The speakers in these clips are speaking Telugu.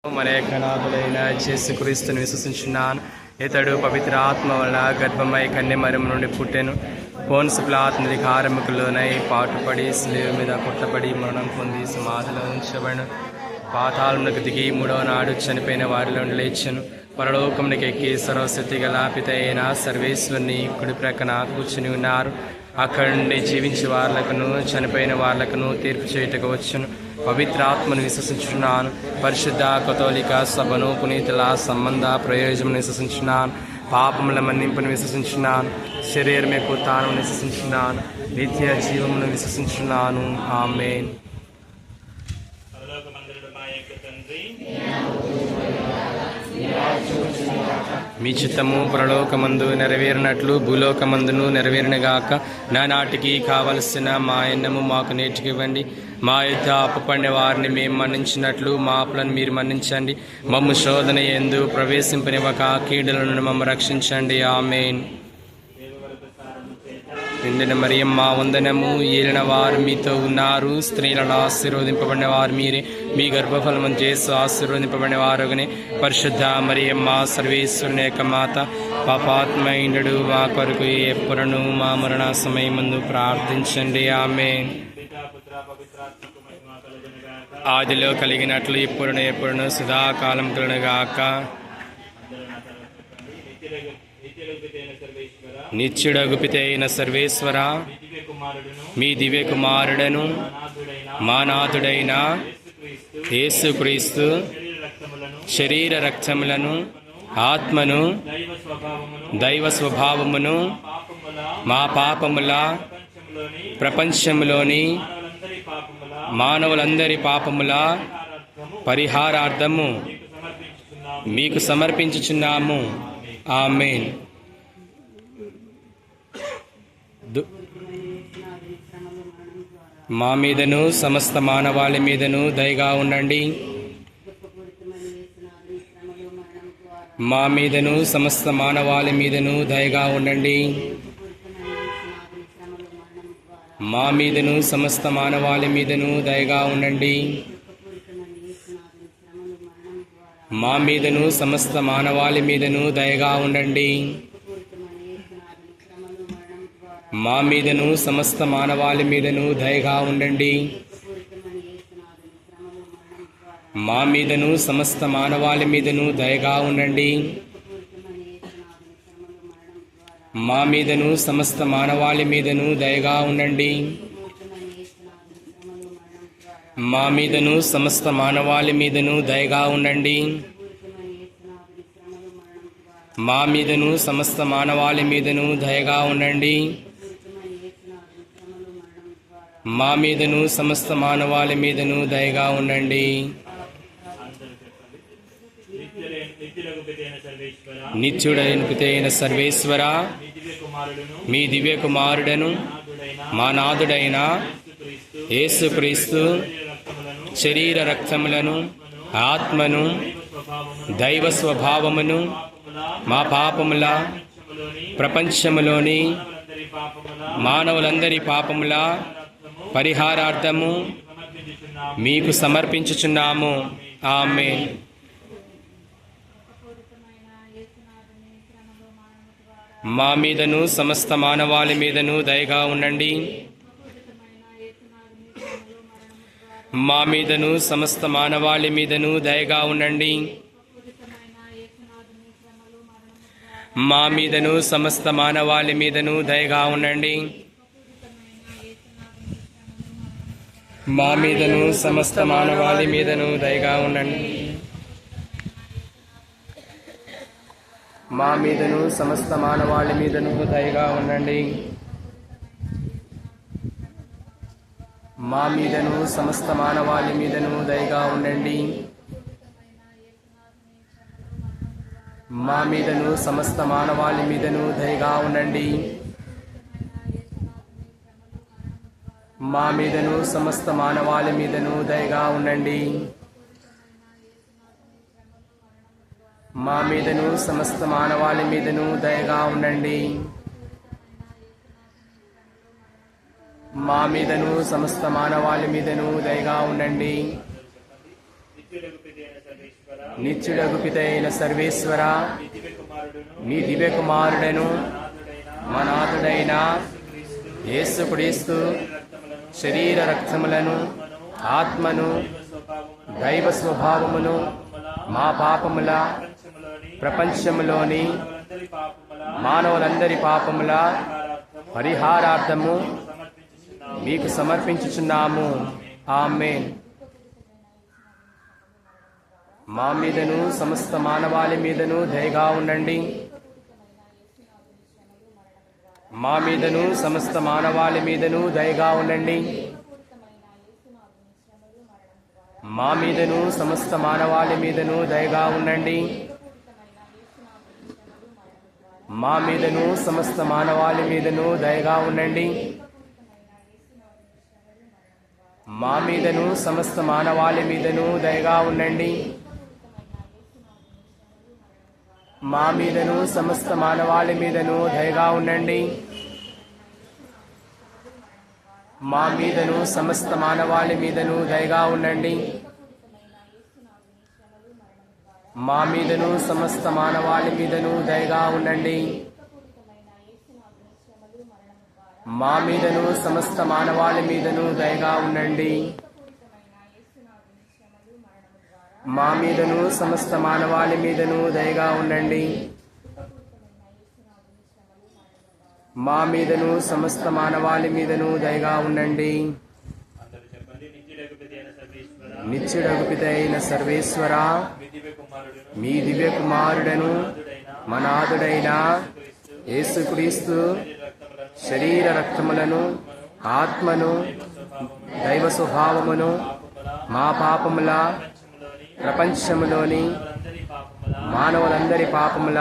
మన యొక్క నాథుడైన యేసుక్రీస్తుని విశ్వసించున్నాను. ఇతడు పవిత్ర ఆత్మ వలన గర్భమై కన్యమరియం నుండి పుట్టెను. పోన్సు పిలాతు కార్మికులనై పాటుపడి శిలువ మీద కొట్టబడి మరణం పొంది సమాధిలో ఉంచబడను. పాతాళమునకు దిగి మూడవ నాడు చనిపోయిన వారిలో లేచెను. పరలోకమునికి ఎక్కి సర్వశక్తి గల పిత అయిన సర్వేశ్వరుని కుడి ప్రక్కన కూర్చుని ఉన్నారు. అక్కడి నుండి జీవించే వార్లకును చనిపోయిన వార్లకును తీర్పు చేయుటకు వచ్చును. పవిత్ర ఆత్మను విశ్వసించున్నాను. పరిశుద్ధ కథోలిక సభను పునీతుల సంబంధ ప్రయోజనం విశ్వసించున్నాను. పాపముల మన్నింపును విశ్వసించున్నాను. శరీరం యొక్క ఉత్థానమును విశ్వసించున్నాను. నిత్య జీవమును విశ్వసించున్నాను. ఆమేన్. మీ చిత్తము పరలోకమందు నెరవేరినట్లు భూలోకమందును నెరవేరినగాక. నానాటికి కావలసిన మా అన్నము మాకు నేర్చుకివ్వండి. మా యుద్ధ అప్పుపడిన వారిని మేము మన్నించినట్లు మా అప్పులను మీరు మన్నించండి. మమ్ము శోధన యందు ప్రవేశింపనివ్వక కీడుల నుండి మమ్ము రక్షించండి. ఆమేన్. నిండిన మరియమ్మ వందనము. ఏలిన వారు మీతో ఉన్నారు. స్త్రీలను ఆశీర్వదింపబడిన వారు మీరే. మీ గర్భఫలము చేసి ఆశీర్వదింపబడిన వారుగానే. పరిశుద్ధ మరియమ్మ సర్వేశ్వరుని యొక్క మాత, పాపాత్మయుడు మా కొరకు ఎప్పుడును మా మరణ సమయమందు ప్రార్థించండి. ఆమేన్. ఆదిలో కలిగినట్లు ఇప్పుడును ఎప్పుడును సదాకాలం కలుగుగాక. నిత్యుడగు పిత అయిన సర్వేశ్వర, మీ దివ్య కుమారుడను మా నాథుడైన యేసుక్రీస్తు శరీర రక్తములను ఆత్మను దైవ స్వభావమును మా పాపముల ప్రపంచములోని మానవులందరి పాపముల పరిహారార్థము మీకు సమర్పించుచున్నాము. ఆమేన్. మా మీదను సమస్త మానవాళి మీదను దయగా ఉండండి. మా మీదను సమస్త మానవాళి మీదను దయగా ఉండండి. మా మీదను సమస్త మానవాళి మీదను దయగా ఉండండి. మా మీదను సమస్త మానవాళి మీదను దయగా ఉండండి. మా మీదను సమస్త మానవాళి మీదను దయగా ఉండండి. మా మీదను సమస్త మానవాళి మీదను దయగా ఉండండి. మా మీదను సమస్త మానవాళి మీదను దయగా ఉండండి. మా మీదను సమస్త మానవాళి మీదను దయగా ఉండండి. మా మీదను సమస్త మానవాళి మీదను దయగా ఉండండి. మా మీదను సమస్త మానవాళి మీదను దయగా ఉండండి. నిత్యుడైన పితైన సర్వేశ్వర, మీ దివ్య కుమారుడను మా నాథుడైన యేసుక్రీస్తు శరీర రక్తములను ఆత్మను దైవ స్వభావమును మా పాపముల ప్రపంచములోని మానవులందరి పాపముల పరిహారార్థము మీకు సమర్పించుచున్నాము. ఆమేన్. మా మీదను సమస్త మానవాళి మీదను దయగా ఉండండి. మా మీదను సమస్త మానవాళి మీదను దయగా ఉండండి. మా మీదను సమస్త మానవాళి మీదను దయగా ఉండండి. మా మీదను సమస్త మానవాళి మీదను దయగా ఉండండి. మా మీదను సమస్త మానవాళి మీదను దయగా ఉండండి. మా మీదను సమస్త మానవాళి మీదను దయగా ఉండండి. మా మీదను సమస్త మానవాళి మీదను దయగా ఉండండి. మా మీదను సమస్త మానవాళి మీదను దయగా ఉండండి. మా మీదను సమస్త మానవాళి మీదను దయగా ఉండండి. మా మీదను సమస్త మానవాళి మీదను దయగా ఉండండి. నిత్యుడగు పితైన సర్వేశ్వర, నిత్యుడగు పిత అయిన సర్వేశ్వర, మీ దివ్య కుమారుడను మా నాథుడైన యేసుక్రీస్తు శరీర రక్తములను, ఆత్మను, దైవ స్వభావమును మా పాపముల, ప్రపంచములోని మానవులందరి పాపముల పరిహారార్థము మీకు సమర్పించుచున్నాము. ఆమేన్. మా మీదను సమస్త మానవాళి మీదను దయగా ఉండండి. మా మీదను సమస్త మానవాళి మీదను దయగా ఉండండి. మా మీదను సమస్త మానవాళి మీదను దయగా ఉండండి. మా మీదను సమస్త మానవాళి మీదను దయగా ఉండండి. మా మీదను సమస్త మానవాళి మీదను దయగా ఉండండి. మా మీదను సమస్త మానవాళి మీదను దయగా ఉండండి. మా మీదను సమస్త మానవాళి మీదను దయగా ఉండండి. మా మీదను సమస్త మానవాళి మీదను దయగా ఉండండి. మా మీదను సమస్త మానవాళి మీదను దయగా ఉండండి. మా మీదను సమస్త మానవాళి మీదను దయగా ఉండండి. మా మీదను సమస్త మానవాళి మీదను దయగా ఉండండి. నిత్యుడగు పిత అయిన సర్వేశ్వర, మీ దివ్య కుమారుడను మా నాథుడైన యేసుక్రీస్తు శరీర రక్తములను, ఆత్మను, దైవ స్వభావమును మా పాపముల, ప్రపంచములోని మానవులందరి పాపముల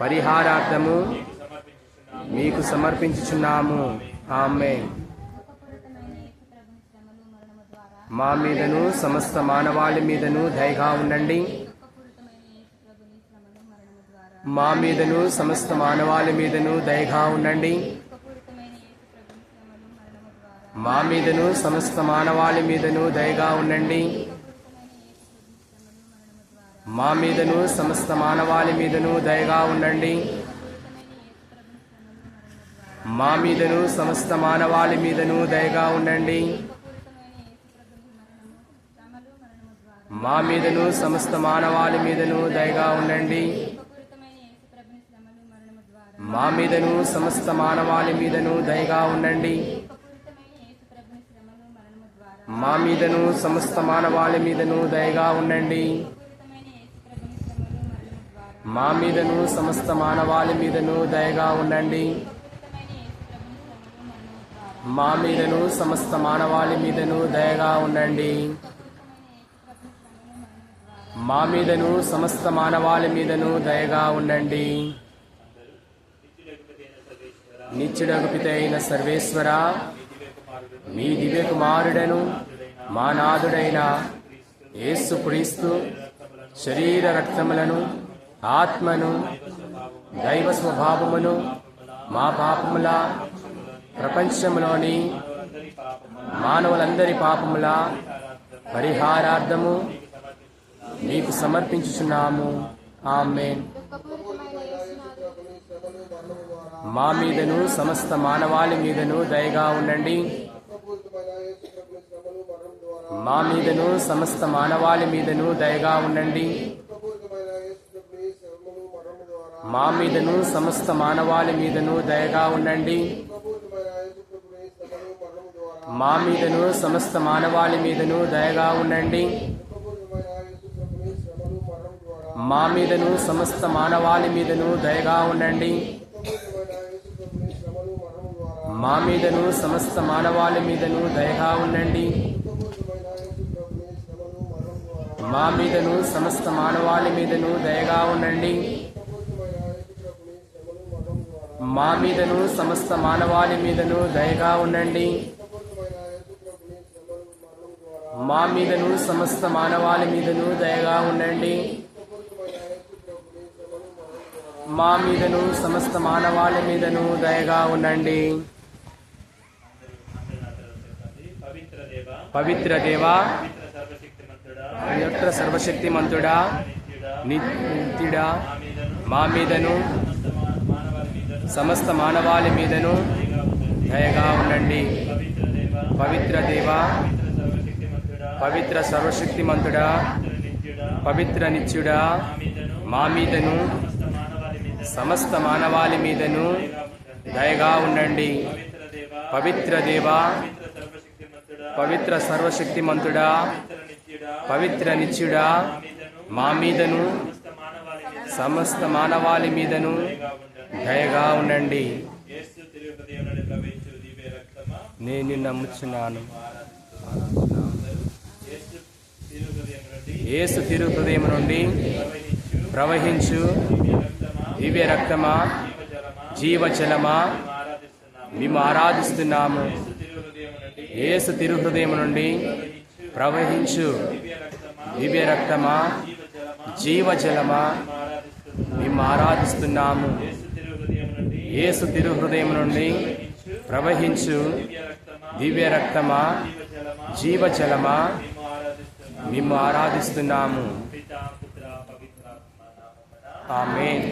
పరిహారార్థము మీకు సమర్పించుచున్నాము. ఆమేన్. మా మీదను సమస్త మానవాళి మీదను దయగా ఉండండి. మా మీదను సమస్త మానవాళి మీదను దయగా ఉండండి. మా మీదను సమస్త మానవాళి మీదను దయగా ఉండండి. మా మీదను సమస్త మానవాళి మీదను దయగా ఉండండి. మా మీదను సమస్త మానవాళి మీదను దయగా ఉండండి. మా మీదను సమస్త మానవాళి మీదను దయగా ఉండండి. మా మీదను సమస్త మానవాళి మీదను దయగా ఉండండి. మా మీదను సమస్త మానవాళి మీదను దయగా ఉండండి. మా మీదను సమస్త మానవాళి మీదను దయగా ఉండండి. మా మీదను సమస్త మానవాళి మీదను దయగా ఉండండి. మా మీదను సమస్త మానవాళి మీదను దయగా ఉండండి. నిత్యుడగు పిత అయిన సర్వేశ్వర, మీ దివ్య కుమారుడను మా నాథుడైన యేసుక్రీస్తు శరీర రక్తములను, ఆత్మను, దైవ స్వభావమును మా పాపముల, ప్రపంచంలోని మానవులందరి పాపముల పరిహారార్థము మీకు సమర్పించుచున్నాము. ఆమేన్. మా మీదను సమస్త మానవాళి మీదను దయగా ఉండండి. మా మీదను సమస్త మానవాళి మీదను దయగా ఉండండి. మా మీదను సమస్త మానవాళి మీదను దయగా ఉండండి. మా మీదను సమస్త మానవాళి మీదను దయగా ఉండండి. మా మీదను సమస్త మానవాళి మీదను దయగా ఉండండి. మా మీదను సమస్త మానవాళి మీదను దయగా ఉండండి. మా మీదను సమస్త మానవాళి మీదను దయగా ఉండండి. మా మీదను సమస్త మానవాళి మీదను దయగా ఉండండి. మా మీదను సమస్త మానవాళి మీదను దయగా ఉండండి. మా మీదను సమస్త మానవాళి మీదను దయగా ఉండండి. పవిత్ర దేవా, పవిత్ర సర్వశక్తిమంతుడా, నిత్యుడా, మా మీదను సమస్త మానవాళి మీదను దయగా ఉండండి. పవిత్ర దేవా, పవిత్ర సర్వశక్తిమంతుడా, పవిత్ర నిత్యుడా, మా మీదను సమస్త మానవాళి మీదను దయగా ఉండండి. పవిత్ర దేవా, పవిత్ర సర్వశక్తిమంతుడా, పవిత్ర నిత్యుడా, మా మీదను సమస్త మానవాళి మీదను దయగా ఉండండి. నేను నమ్ముచున్నాను. యేసు తిరు హృదయం నుండి ప్రవహించు దివ్య రక్తమా, జీవజలమా, మేము ఆరాధిస్తున్నాము. యేసు తిరు హృదయం నుండి ప్రవహించు దివ్య రక్తమా, జీవజలమా, మేము ఆరాధిస్తున్నాము. యేసు తిరు హృదయం నుండి ప్రవహించు దివ్య రక్తమా, జీవజలమా, మేము ఆరాధిస్తున్నాము. ఆమేన్.